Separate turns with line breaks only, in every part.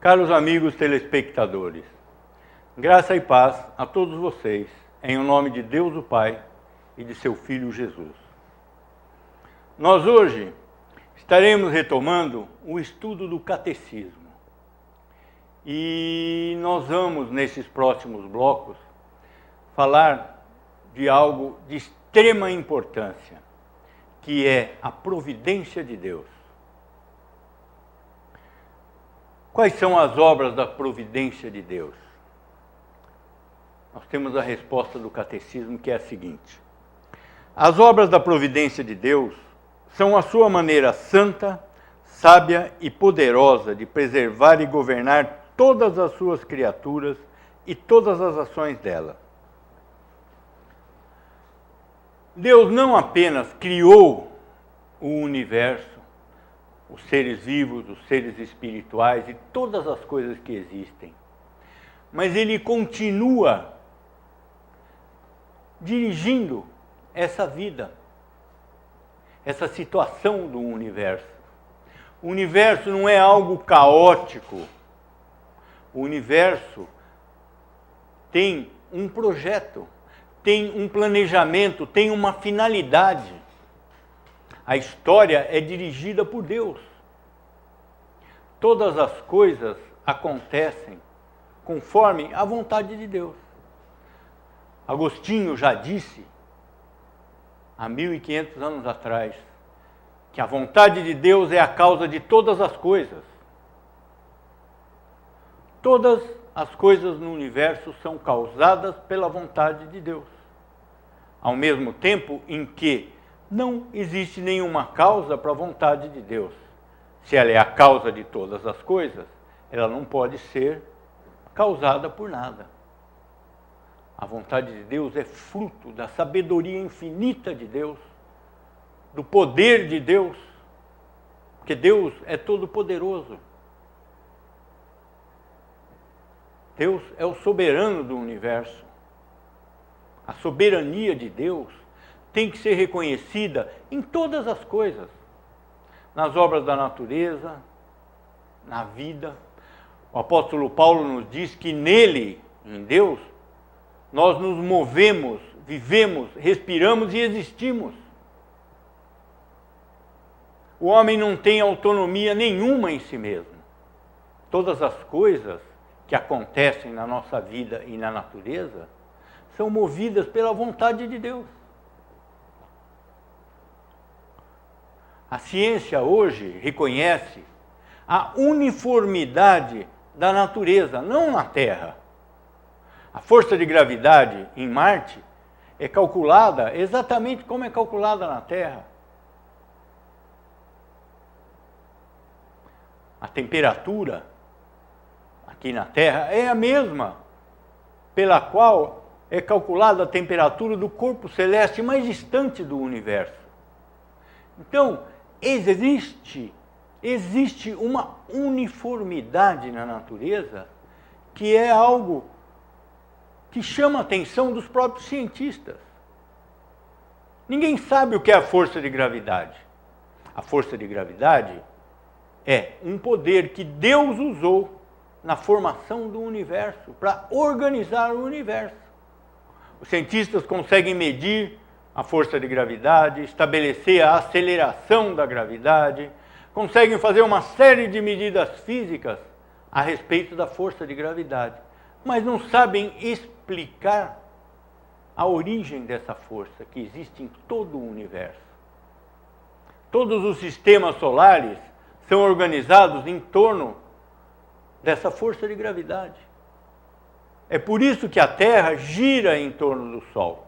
Caros amigos telespectadores, graça e paz a todos vocês, em nome de Deus o Pai e de seu Filho Jesus. Nós hoje estaremos retomando o estudo do catecismo. E nós vamos, nesses próximos blocos, falar de algo de extrema importância, que é a providência de Deus. Quais são as obras da providência de Deus? Nós temos a resposta do catecismo, que é a seguinte: as obras da providência de Deus são a sua maneira santa, sábia e poderosa de preservar e governar todas as suas criaturas e todas as ações dela. Deus não apenas criou o universo, os seres vivos, os seres espirituais e todas as coisas que existem, mas Ele continua dirigindo essa vida, essa situação do universo. O universo não é algo caótico. O universo tem um projeto, tem um planejamento, tem uma finalidade. A história é dirigida por Deus. Todas as coisas acontecem conforme a vontade de Deus. Agostinho já disse, há 1500 anos atrás, que a vontade de Deus é a causa de todas as coisas. Todas as coisas no universo são causadas pela vontade de Deus. Ao mesmo tempo em que não existe nenhuma causa para a vontade de Deus. Se ela é a causa de todas as coisas, ela não pode ser causada por nada. A vontade de Deus é fruto da sabedoria infinita de Deus, do poder de Deus, porque Deus é todo-poderoso. Deus é o soberano do universo. A soberania de Deus tem que ser reconhecida em todas as coisas, nas obras da natureza, na vida. O apóstolo Paulo nos diz que nele, em Deus, nós nos movemos, vivemos, respiramos e existimos. O homem não tem autonomia nenhuma em si mesmo. Todas as coisas que acontecem na nossa vida e na natureza são movidas pela vontade de Deus. A ciência hoje reconhece a uniformidade da natureza, não na Terra. A força de gravidade em Marte é calculada exatamente como é calculada na Terra. A temperatura aqui na Terra é a mesma pela qual é calculada a temperatura do corpo celeste mais distante do universo. Então, existe uma uniformidade na natureza que é algo que chama a atenção dos próprios cientistas. Ninguém sabe o que é a força de gravidade. A força de gravidade é um poder que Deus usou na formação do universo, para organizar o universo. Os cientistas conseguem medir a força de gravidade, estabelecer a aceleração da gravidade, conseguem fazer uma série de medidas físicas a respeito da força de gravidade, mas não sabem explicar a origem dessa força que existe em todo o universo. Todos os sistemas solares são organizados em torno dessa força de gravidade. É por isso que a Terra gira em torno do Sol,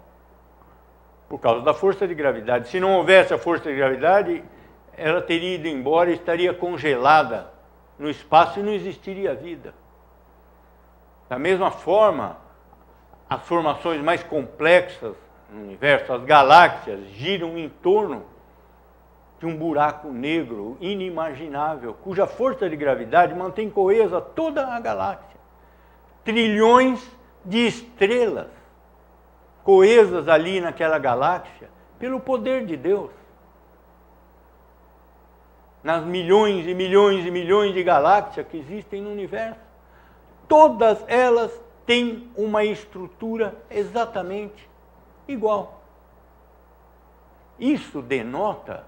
por causa da força de gravidade. Se não houvesse a força de gravidade, ela teria ido embora e estaria congelada no espaço e não existiria vida. Da mesma forma, as formações mais complexas no universo, as galáxias, giram em torno de um buraco negro inimaginável, cuja força de gravidade mantém coesa toda a galáxia. Trilhões de estrelas coesas ali naquela galáxia pelo poder de Deus. nas milhões e milhões e milhões de galáxias que existem no universo, todas elas têm uma estrutura exatamente igual. Isso denota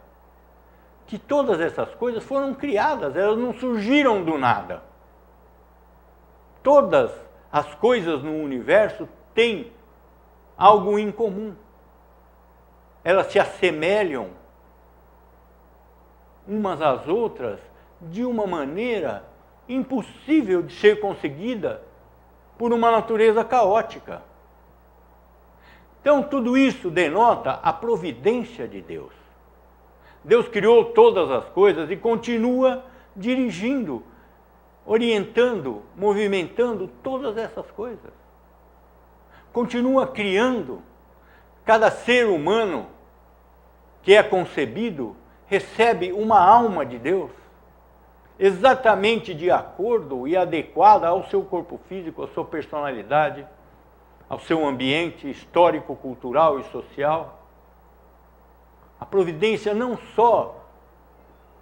que todas essas coisas foram criadas, elas não surgiram do nada. Todas as coisas no universo têm algo em comum. Elas se assemelham umas às outras de uma maneira impossível de ser conseguida por uma natureza caótica. Então, tudo isso denota a providência de Deus. Deus criou todas as coisas e continua dirigindo, orientando, movimentando todas essas coisas. Continua criando. Cada ser humano que é concebido recebe uma alma de Deus, exatamente de acordo e adequada ao seu corpo físico, à sua personalidade, ao seu ambiente histórico, cultural e social. A providência não só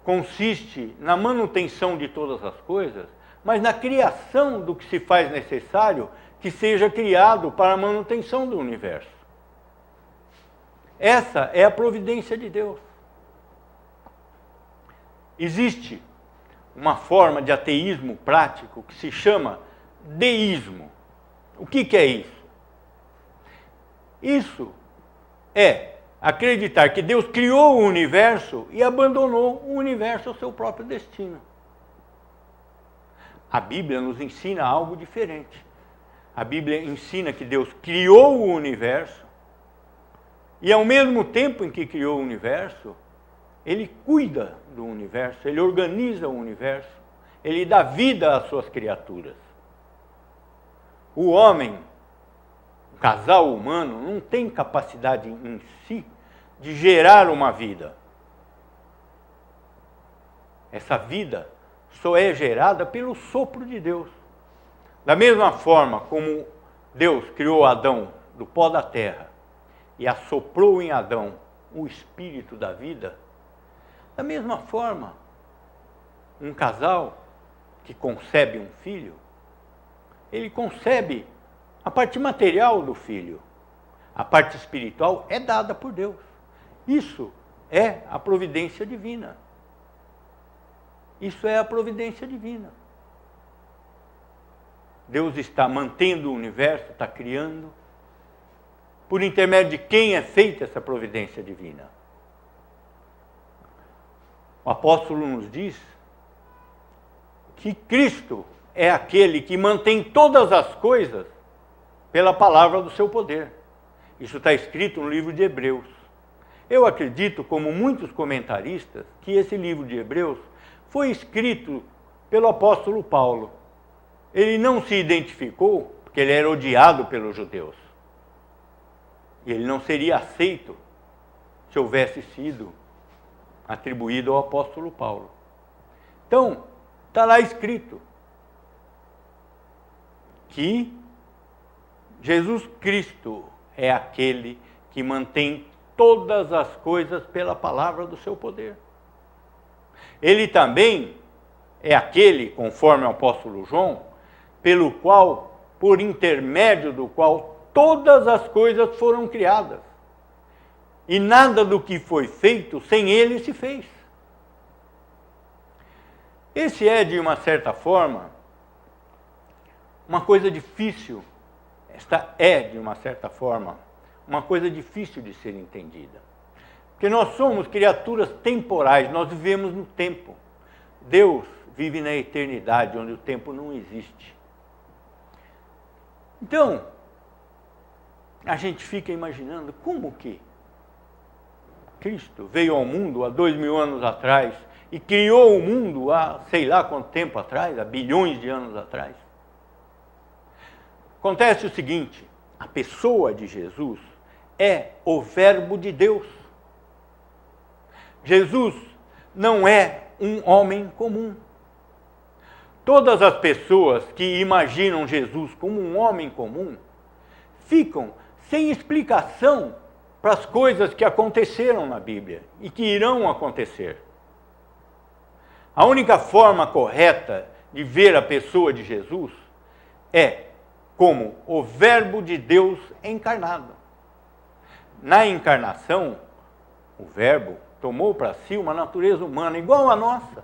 consiste na manutenção de todas as coisas, mas na criação do que se faz necessário que seja criado para a manutenção do universo. Essa é a providência de Deus. Existe uma forma de ateísmo prático que se chama deísmo. O que é isso? Isso é acreditar que Deus criou o universo e abandonou o universo ao seu próprio destino. A Bíblia nos ensina algo diferente. A Bíblia ensina que Deus criou o universo e, ao mesmo tempo em que criou o universo, Ele cuida do universo, Ele organiza o universo, Ele dá vida às suas criaturas. O homem, o casal humano, não tem capacidade em si de gerar uma vida. Essa vida só é gerada pelo sopro de Deus. Da mesma forma como Deus criou Adão do pó da terra e assoprou em Adão o espírito da vida, da mesma forma, um casal que concebe um filho, ele concebe a parte material do filho. A parte espiritual é dada por Deus. Isso é a providência divina. Isso é a providência divina. Deus está mantendo o universo, está criando. Por intermédio de quem é feita essa providência divina? O apóstolo nos diz que Cristo é aquele que mantém todas as coisas pela palavra do seu poder. Isso está escrito no livro de Hebreus. Eu acredito, como muitos comentaristas, que esse livro de Hebreus foi escrito pelo apóstolo Paulo. Ele não se identificou, porque ele era odiado pelos judeus. E ele não seria aceito se houvesse sido atribuído ao apóstolo Paulo. Então, está lá escrito que Jesus Cristo é aquele que mantém todas as coisas pela palavra do seu poder. Ele também é aquele, conforme o apóstolo João, pelo qual, por intermédio do qual todas as coisas foram criadas. E nada do que foi feito sem ele se fez. Esse é, de uma certa forma, uma coisa difícil. Esta é, de uma certa forma, uma coisa difícil de ser entendida. Porque nós somos criaturas temporais, nós vivemos no tempo. Deus vive na eternidade, onde o tempo não existe. Então, a gente fica imaginando como que Cristo veio ao mundo há 2000 anos atrás e criou o mundo há sei lá quanto tempo atrás, há bilhões de anos atrás. Acontece o seguinte, a pessoa de Jesus é o Verbo de Deus. Jesus não é um homem comum. Todas as pessoas que imaginam Jesus como um homem comum ficam sem explicação para as coisas que aconteceram na Bíblia e que irão acontecer. A única forma correta de ver a pessoa de Jesus é como o Verbo de Deus encarnado. Na encarnação, o Verbo tomou para si uma natureza humana igual à nossa,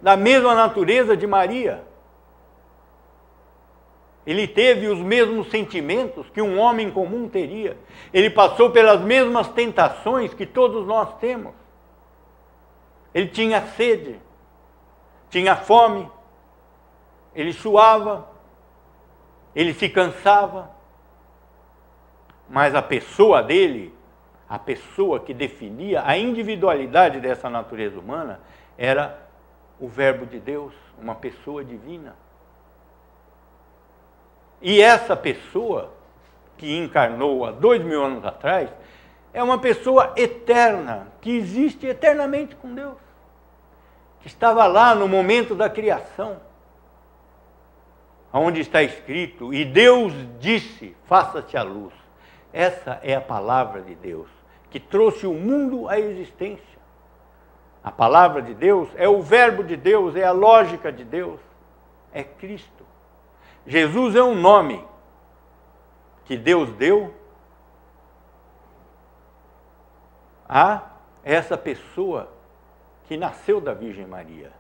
da mesma natureza de Maria. Ele teve os mesmos sentimentos que um homem comum teria. Ele passou pelas mesmas tentações que todos nós temos. Ele tinha sede, tinha fome, ele suava, ele se cansava. Mas a pessoa dele, a pessoa que definia a individualidade dessa natureza humana, era o Verbo de Deus, uma pessoa divina. E essa pessoa que encarnou há 2000 anos atrás, é uma pessoa eterna, que existe eternamente com Deus, que estava lá no momento da criação, onde está escrito, e Deus disse, faça-se a luz. Essa é a palavra de Deus, que trouxe o mundo à existência. A palavra de Deus é o Verbo de Deus, é a lógica de Deus, é Cristo. Jesus é um nome que Deus deu a essa pessoa que nasceu da Virgem Maria.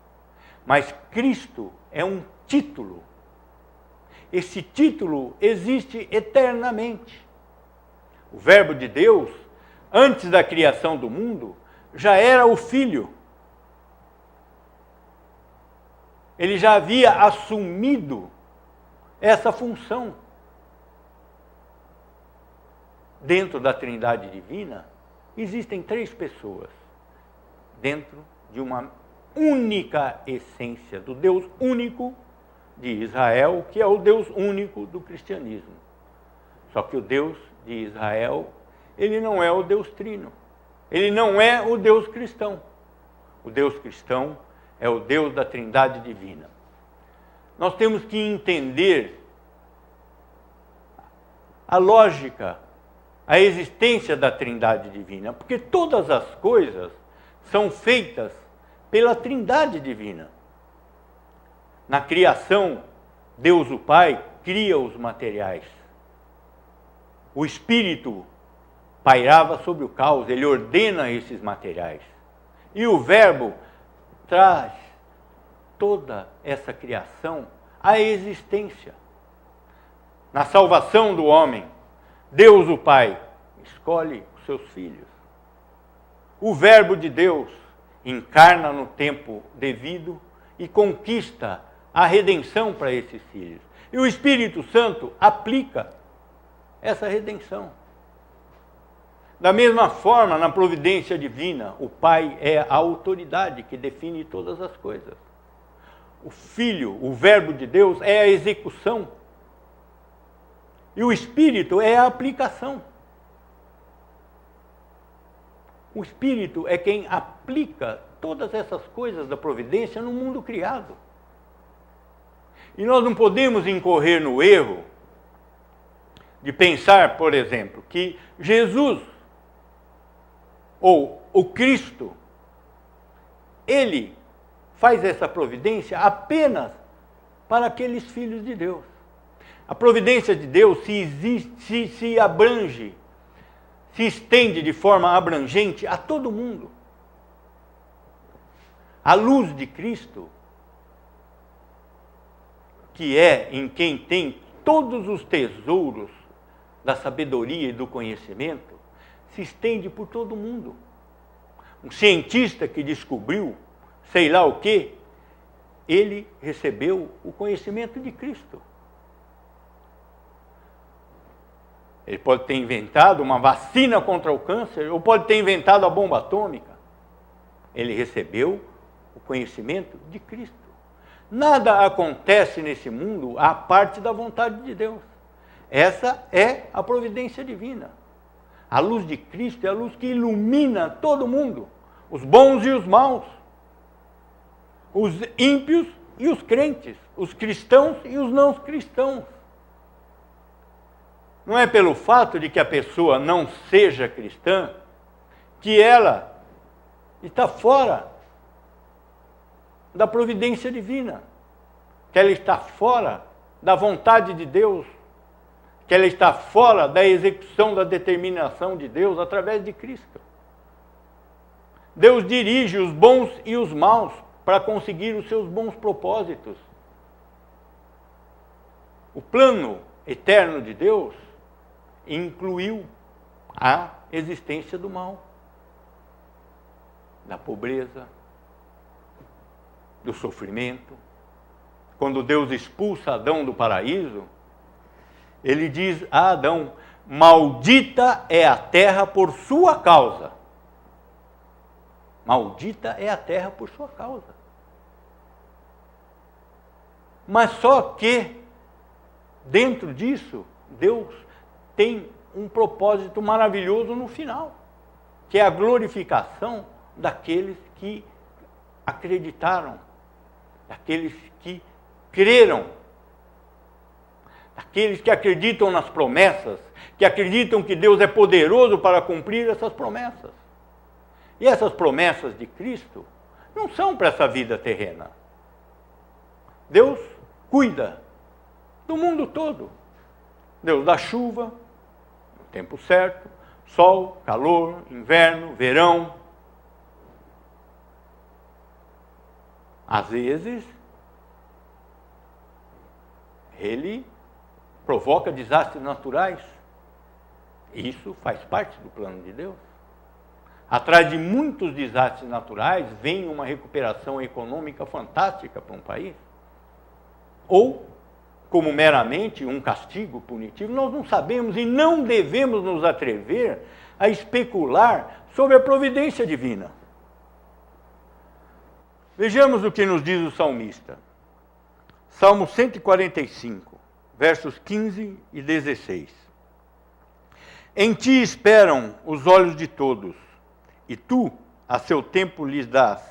Mas Cristo é um título. Esse título existe eternamente. O Verbo de Deus, antes da criação do mundo, já era o Filho. Ele já havia assumido essa função. Dentro da Trindade Divina, existem 3 pessoas, dentro de uma única essência, do Deus único de Israel, que é o Deus único do cristianismo. Só que o Deus de Israel, ele não é o Deus trino, ele não é o Deus cristão. O Deus cristão é o Deus da Trindade Divina. Nós temos que entender a lógica, a existência da Trindade Divina, porque todas as coisas são feitas pela Trindade Divina. Na criação, Deus o Pai cria os materiais. O Espírito pairava sobre o caos, ele ordena esses materiais. E o Verbo traz toda essa criação à existência. Na salvação do homem, Deus o Pai escolhe os seus filhos. O Verbo de Deus encarna no tempo devido e conquista a redenção para esses filhos. E o Espírito Santo aplica essa redenção. Da mesma forma, na providência divina, o Pai é a autoridade que define todas as coisas. O Filho, o Verbo de Deus, é a execução. E o Espírito é a aplicação. O Espírito é quem aplica todas essas coisas da providência no mundo criado. E nós não podemos incorrer no erro de pensar, por exemplo, que Jesus, ou o Cristo, ele faz essa providência apenas para aqueles filhos de Deus. A providência de Deus se abrange, se estende de forma abrangente a todo mundo. A luz de Cristo, que é em quem tem todos os tesouros da sabedoria e do conhecimento, se estende por todo mundo. Um cientista que descobriu, sei lá o quê, ele recebeu o conhecimento de Cristo. Ele pode ter inventado uma vacina contra o câncer, ou pode ter inventado a bomba atômica. Ele recebeu o conhecimento de Cristo. Nada acontece nesse mundo à parte da vontade de Deus. Essa é a providência divina. A luz de Cristo é a luz que ilumina todo mundo, os bons e os maus, os ímpios e os crentes, os cristãos e os não cristãos. Não é pelo fato de que a pessoa não seja cristã que ela está fora da providência divina, que ela está fora da vontade de Deus, que ela está fora da execução da determinação de Deus através de Cristo. Deus dirige os bons e os maus para conseguir os seus bons propósitos. O plano eterno de Deus incluiu a existência do mal, da pobreza, do sofrimento. Quando Deus expulsa Adão do paraíso, ele diz a Adão: maldita é a terra por sua causa. Maldita é a terra por sua causa. Mas só que, dentro disso, Deus tem um propósito maravilhoso no final, que é a glorificação daqueles que acreditaram, daqueles que creram, daqueles que acreditam nas promessas, que acreditam que Deus é poderoso para cumprir essas promessas. E essas promessas de Cristo não são para essa vida terrena. Deus cuida do mundo todo. Deus dá chuva no tempo certo, sol, calor, inverno, verão. Às vezes, ele provoca desastres naturais. Isso faz parte do plano de Deus. Atrás de muitos desastres naturais vem uma recuperação econômica fantástica para um país. Ou, como meramente um castigo punitivo, nós não sabemos e não devemos nos atrever a especular sobre a providência divina. Vejamos o que nos diz o salmista. Salmo 145, versos 15 e 16. Em ti esperam os olhos de todos, e tu, a seu tempo, lhes dás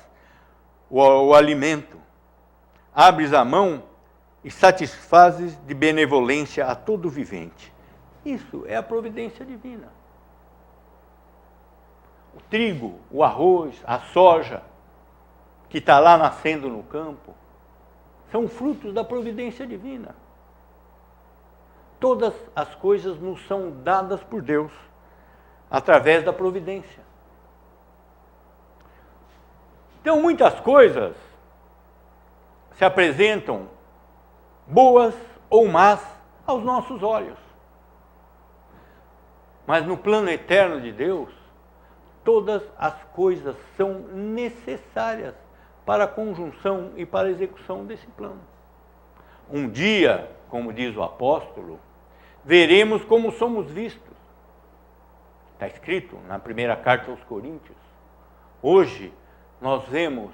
o alimento. Abres a mão e satisfazes de benevolência a todo vivente. Isso é a providência divina. O trigo, o arroz, a soja, que está lá nascendo no campo, são frutos da providência divina. Todas as coisas nos são dadas por Deus, através da providência. Então, muitas coisas se apresentam boas ou más aos nossos olhos. Mas no plano eterno de Deus, todas as coisas são necessárias para a conjunção e para a execução desse plano. Um dia, como diz o apóstolo, veremos como somos vistos. Está escrito na primeira carta aos Coríntios. Hoje, nós vemos,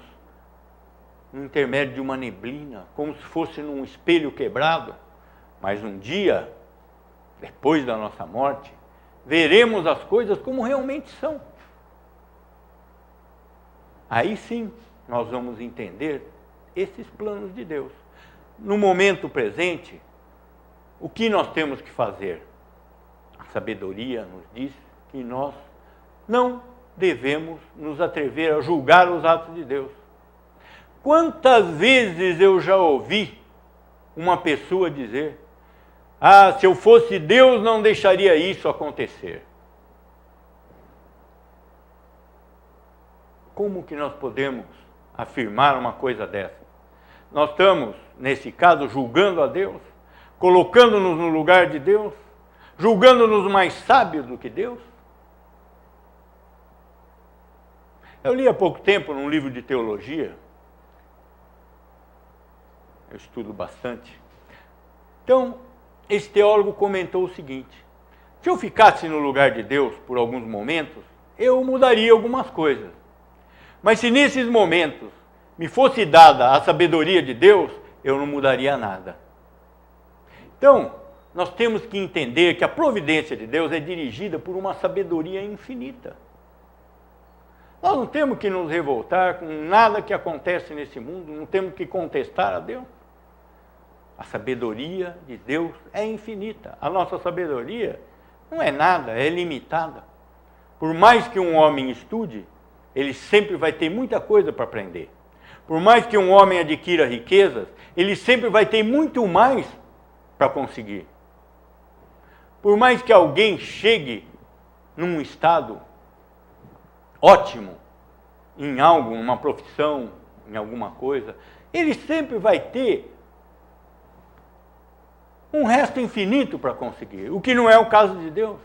no intermédio de uma neblina, como se fosse num espelho quebrado, mas um dia, depois da nossa morte, veremos as coisas como realmente são. Aí sim, nós vamos entender esses planos de Deus. No momento presente, o que nós temos que fazer? A sabedoria nos diz que nós não devemos nos atrever a julgar os atos de Deus. Quantas vezes eu já ouvi uma pessoa dizer: ah, se eu fosse Deus não deixaria isso acontecer. Como que nós podemos afirmar uma coisa dessa? Nós estamos, nesse caso, julgando a Deus, colocando-nos no lugar de Deus, julgando-nos mais sábios do que Deus? Eu li há pouco tempo num livro de teologia, eu estudo bastante. Então, esse teólogo comentou o seguinte: se eu ficasse no lugar de Deus por alguns momentos, eu mudaria algumas coisas. Mas se nesses momentos me fosse dada a sabedoria de Deus, eu não mudaria nada. Então, nós temos que entender que a providência de Deus é dirigida por uma sabedoria infinita. Nós não temos que nos revoltar com nada que acontece nesse mundo, não temos que contestar a Deus. A sabedoria de Deus é infinita. A nossa sabedoria não é nada, é limitada. Por mais que um homem estude, ele sempre vai ter muita coisa para aprender. Por mais que um homem adquira riquezas, ele sempre vai ter muito mais para conseguir. Por mais que alguém chegue num estado ótimo, em algo, numa profissão, em alguma coisa, ele sempre vai ter um resto infinito para conseguir, o que não é o caso de Deus.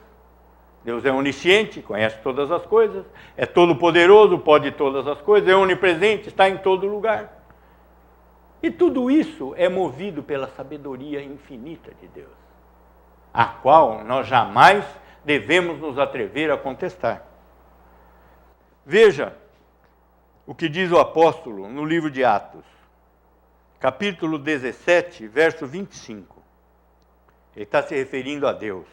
Deus é onisciente, conhece todas as coisas, é todo-poderoso, pode todas as coisas, é onipresente, está em todo lugar. E tudo isso é movido pela sabedoria infinita de Deus, a qual nós jamais devemos nos atrever a contestar. Veja o que diz o apóstolo no livro de Atos, capítulo 17, verso 25. Ele está se referindo a Deus.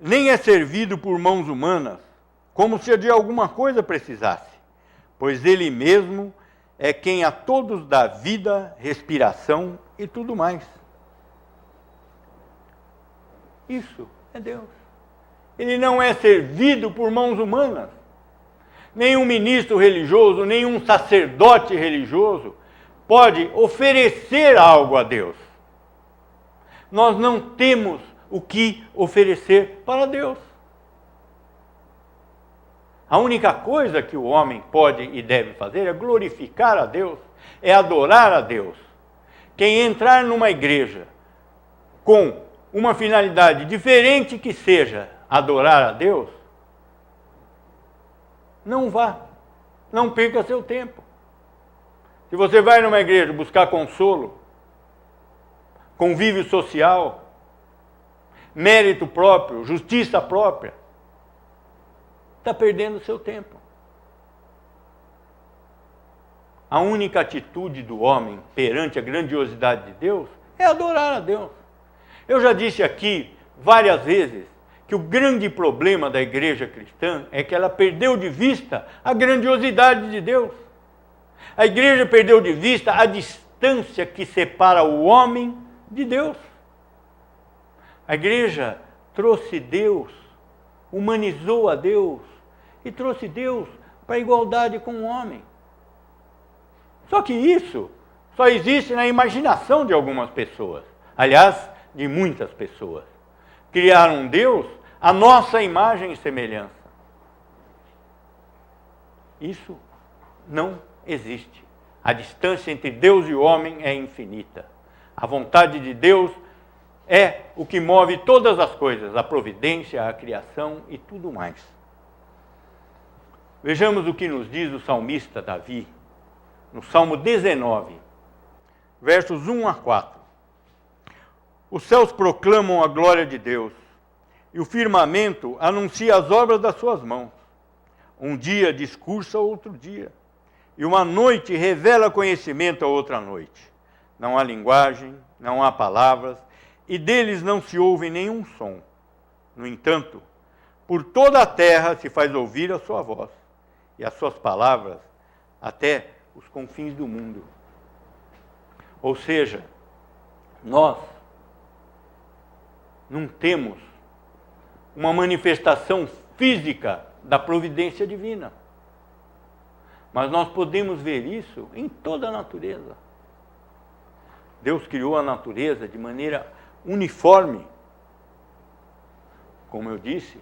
Nem é servido por mãos humanas, como se de alguma coisa precisasse, pois Ele mesmo é quem a todos dá vida, respiração e tudo mais. Isso é Deus. Ele não é servido por mãos humanas. Nenhum ministro religioso, nenhum sacerdote religioso pode oferecer algo a Deus. Nós não temos o que oferecer para Deus. A única coisa que o homem pode e deve fazer é glorificar a Deus, é adorar a Deus. Quem entrar numa igreja com uma finalidade diferente que seja adorar a Deus, não vá, não perca seu tempo. Se você vai numa igreja buscar consolo, convívio social, mérito próprio, justiça própria, está perdendo seu tempo. A única atitude do homem perante a grandiosidade de Deus é adorar a Deus. Eu já disse aqui várias vezes que o grande problema da igreja cristã é que ela perdeu de vista a grandiosidade de Deus. A igreja perdeu de vista a distância que separa o homem de Deus. A igreja trouxe Deus, humanizou a Deus e trouxe Deus para a igualdade com o homem. Só que isso só existe na imaginação de algumas pessoas. Aliás, de muitas pessoas. Criaram Deus à nossa imagem e semelhança. Isso não existe. A distância entre Deus e o homem é infinita. A vontade de Deus é o que move todas as coisas, a providência, a criação e tudo mais. Vejamos o que nos diz o salmista Davi, no Salmo 19, versos 1 a 4. Os céus proclamam a glória de Deus, e o firmamento anuncia as obras das suas mãos. Um dia discursa outro dia, e uma noite revela conhecimento a outra noite. Não há linguagem, não há palavras, e deles não se ouve nenhum som. No entanto, por toda a terra se faz ouvir a sua voz, e as suas palavras até os confins do mundo. Ou seja, nós não temos uma manifestação física da providência divina, mas nós podemos ver isso em toda a natureza. Deus criou a natureza de maneira uniforme. Como eu disse,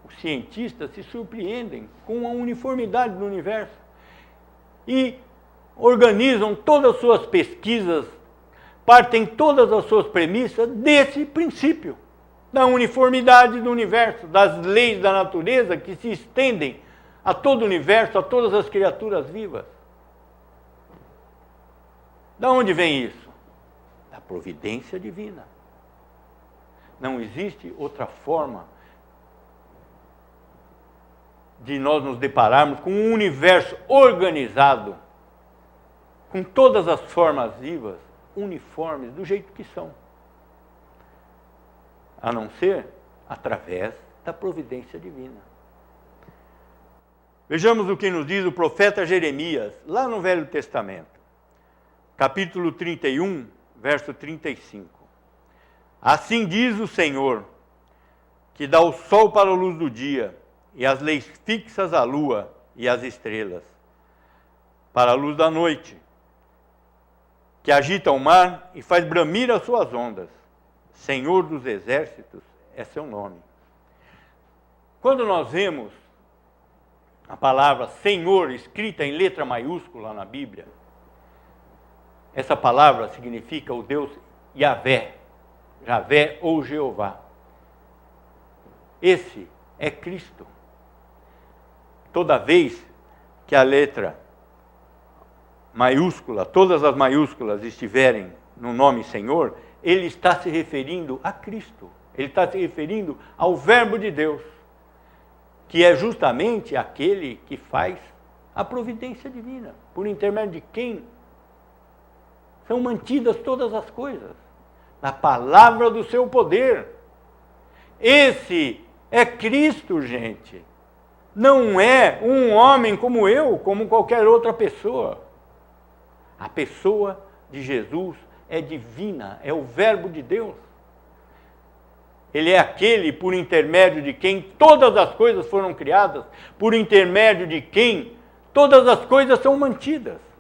os cientistas se surpreendem com a uniformidade do universo e organizam todas as suas pesquisas, partem todas as suas premissas desse princípio, da uniformidade do universo, das leis da natureza que se estendem a todo o universo, a todas as criaturas vivas. Da onde vem isso? Da providência divina. Não existe outra forma de nós nos depararmos com um universo organizado, com todas as formas vivas, uniformes, do jeito que são. A não ser através da providência divina. Vejamos o que nos diz o profeta Jeremias, lá no Velho Testamento. Capítulo 31, verso 35. Assim diz o Senhor, que dá o sol para a luz do dia, e as leis fixas à lua e às estrelas. para a luz da noite, que agita o mar e faz bramir as suas ondas. Senhor dos exércitos é seu nome. Quando nós vemos a palavra Senhor escrita em letra maiúscula na Bíblia, essa palavra significa o Deus Yahvé, Javé ou Jeová. Esse é Cristo. Toda vez que a letra maiúscula, todas as maiúsculas estiverem no nome Senhor, ele está se referindo a Cristo. Ele está se referindo ao Verbo de Deus, que é justamente aquele que faz a providência divina, por intermédio de quem são mantidas todas as coisas, na palavra do seu poder. Esse é Cristo, gente. Não é um homem como eu, como qualquer outra pessoa. A pessoa de Jesus é divina, é o Verbo de Deus. Ele é aquele por intermédio de quem todas as coisas foram criadas, por intermédio de quem todas as coisas são mantidas.